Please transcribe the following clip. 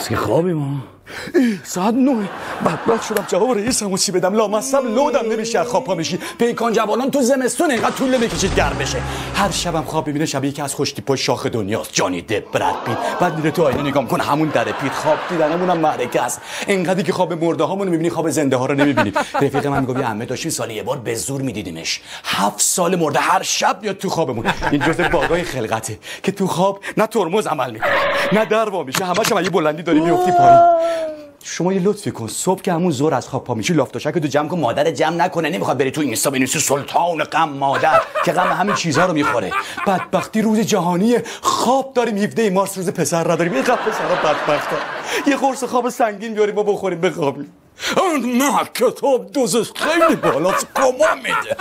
که خوابی ما ساعت 9 بدبخت شدم جواب رئیسمو چی بدم لامصب لودم نمیشه خواب پا میشی پیکان جوانان تو زمستون اینقدر طول نمیکشید گرم بشه هر شبم خواب میبینه شبیه که از خوشتیپای شاخ دنیاست جانی دپ برد پیت بعد میره تو آینه نگاه میکنه همون در پیت خواب دیدنمونم معرکه است اینقدری که خواب مرده هامونو میبینی خواب زنده ها رو نمیبینی رفیق من میگه عمه داشتیم سال یه بار به زور میدیدیمش 7 سال مرده هر شب میاد تو خوابمون این جزء باگای خلقته که تو خواب نه ترمز عمل میکنه نه در وا میشه همش هم یه بلندی داری میافتی پایین شما یه لطفی کن صبح که همون زور از خواب پا میشی لافتاشک تو جمع کن مادر جمع نکنه نمیخواد بری تو اینستا بنویسی سلطان غم مادر که غم همین چیزها رو میخوره بدبختی روز جهانیه خواب داریم 17 مارس روز پسر را داریم اینقدر پسرها بدبختا یه قرص خواب سنگین بیاریم ما بخوریم بخوابیم نه کتاب دوزش خیلی بالاست کما میده